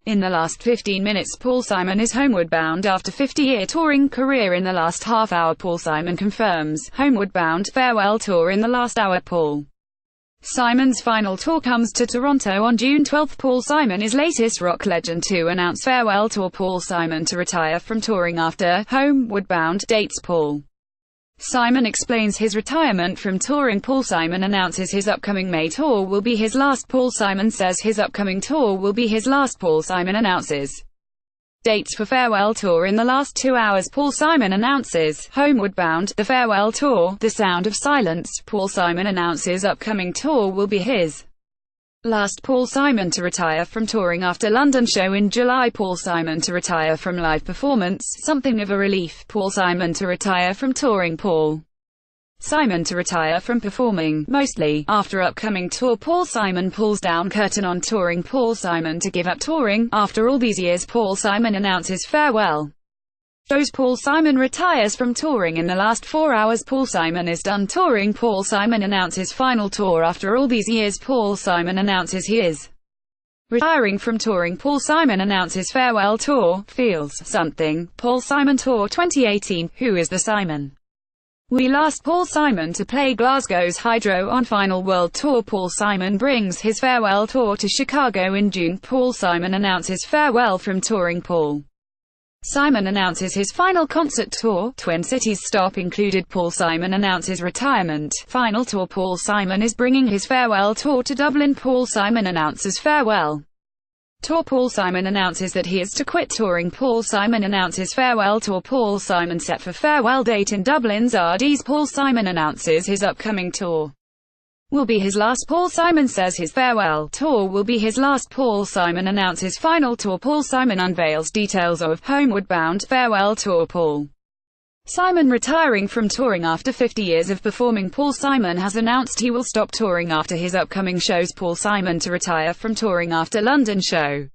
In the last 15 minutes, Paul Simon is homeward bound after 50-year touring career. In the last half hour, Paul Simon confirms Homeward Bound farewell tour. In the last hour, Paul Simon's final tour comes to Toronto on June 12. Paul Simon is latest rock legend to announce farewell tour. Paul Simon to retire from touring after Homeward Bound dates. Paul Simon explains his retirement from touring. Paul Simon announces his upcoming May tour will be his last. Paul Simon says his upcoming tour will be his last. Paul Simon announces dates for farewell tour. In the last 2 hours, Paul Simon announces Homeward Bound, the farewell tour, The Sound of Silence. Paul Simon announces upcoming tour will be his last. Paul Simon to retire from touring after London show in July. Paul Simon to retire from live performance, something of a relief. Paul Simon to retire from touring. Paul Simon to retire from performing, mostly, after upcoming tour. Paul Simon pulls down curtain on touring. Paul Simon to give up touring, after all these years. Paul Simon announces farewell shows. Paul Simon retires from touring. In the last 4 hours, Paul Simon is done touring. Paul Simon announces final tour after all these years. Paul Simon announces he is retiring from touring. Paul Simon announces farewell tour, Feels Something, Paul Simon Tour 2018. Who is the Simon we lost? Paul Simon to play Glasgow's Hydro on final world tour. Paul Simon brings his farewell tour to Chicago in June. Paul Simon announces farewell from touring. Paul Simon announces his final concert tour, Twin Cities stop included. Paul Simon announces retirement, final tour. Paul Simon is bringing his farewell tour to Dublin. Paul Simon announces farewell tour. Paul Simon announces that he is to quit touring. Paul Simon announces farewell tour. Paul Simon set for farewell date in Dublin's RDs. Paul Simon announces his upcoming tour will be his last. Paul Simon says his farewell tour will be his last. Paul Simon announces final tour. Paul Simon unveils details of Homeward Bound farewell tour. Paul Simon retiring from touring after 50 years of performing. Paul Simon has announced he will stop touring after his upcoming shows. Paul Simon to retire from touring after London show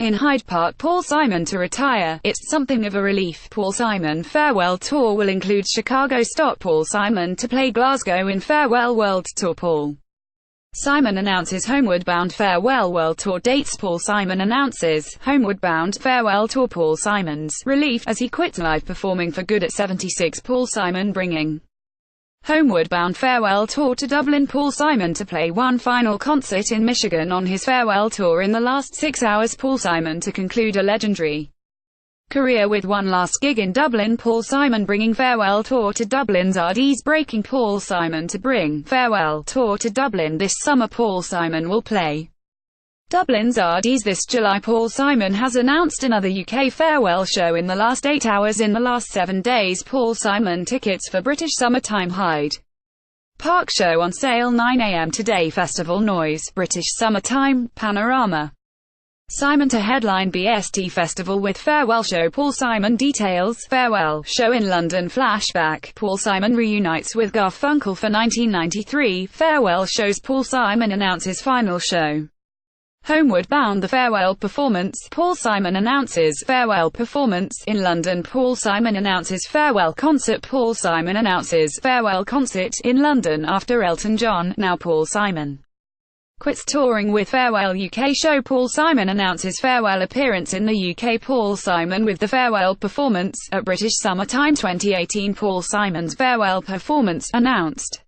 in Hyde Park. Paul Simon to retire, it's something of a relief. Paul Simon farewell tour will include Chicago stop. Paul Simon to play Glasgow in farewell world tour. Paul Simon announces Homeward Bound farewell world tour dates. Paul Simon announces Homeward Bound farewell tour. Paul Simon's relief as he quits live performing for good at 76. Paul Simon bringing Homeward Bound farewell tour to Dublin. Paul Simon to play one final concert in Michigan on his farewell tour. In the last 6 hours, Paul Simon to conclude a legendary career with one last gig in Dublin. Paul Simon bringing farewell tour to Dublin's RDs. Breaking: Paul Simon to bring farewell tour to Dublin this summer. Paul Simon will play Dublin's RDs this July. Paul Simon has announced another UK farewell show in the last 8 hours. In the last 7 days, Paul Simon tickets for British Summertime Hyde Park show on sale 9 AM today. Festival Noise, British Summertime, Panorama. Simon to headline BST Festival with farewell show. Paul Simon details farewell show in London. Flashback: Paul Simon reunites with Garfunkel for 1993 farewell shows. Paul Simon announces final show Homeward Bound the farewell performance. Paul Simon announces farewell performance in London. Paul Simon announces farewell concert. Paul Simon announces farewell concert in London after Elton John. Now Paul Simon quits touring with farewell UK show. Paul Simon announces farewell appearance in the UK. Paul Simon with the farewell performance at British Summertime 2018. Paul Simon's farewell performance announced